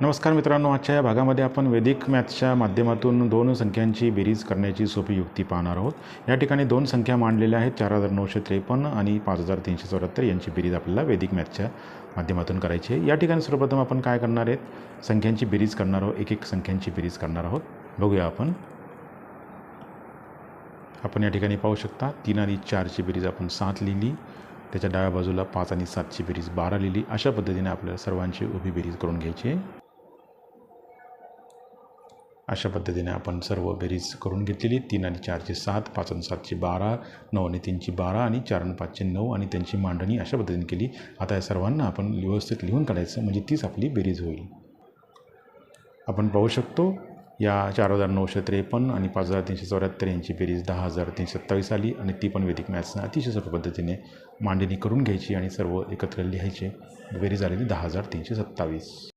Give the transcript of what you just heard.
नमस्कार मित्रांनो, आजच्या या भागामध्ये आपण वैदिक मॅथ्सच्या माध्यमातून दोन संख्यांची बेरीज करण्याची सोपी युक्ती पाहणार आहोत। या ठिकाणी दोन संख्या मांडलेल्या आहेत, 4953 आणि 5374 यांची बेरीज आपल्याला वैदिक मॅथ्सच्या माध्यमातून करायची आहे। या ठिकाणी सर्वप्रथम आपण काय करणार आहेत, संख्यांची बेरीज करणार आहोत, एक एक संख्यांची बेरीज करणार आहोत। बघूया आपण या ठिकाणी पाहू शकता 3 आणि 4ची बेरीज आपण 7 लिहिली, त्याच्या डाव्या बाजूला 5 आणि 7ची बेरीज 12 लिहिली। अशा पद्धतीने आपल्याला सर्वांची उभी बेरीज करून घ्यायची आहे। अशा पद्धतीने आपण सर्व बेरीज करून घेतलेली। 3 आणि 4ची 7, 5 आणि 7ची 12, 9 आणि 3ची 12 आणि 4 आणि 5ची 9 आणि त्यांची मांडणी अशा पद्धतीने केली। आता या सर्वांना आपण व्यवस्थित लिहून काढायचं, म्हणजे तीच आपली बेरीज होईल। आपण पाहू शकतो या 4953 आणि 5374 यांची बेरीज 10327 आली आणि ती पण वैदिक मॅथ्सनं अतिशय सोप्या पद्धतीने मांडणी करून घ्यायची आणि सर्व एकत्र लिहायचे। बेरीज आलेली 10327।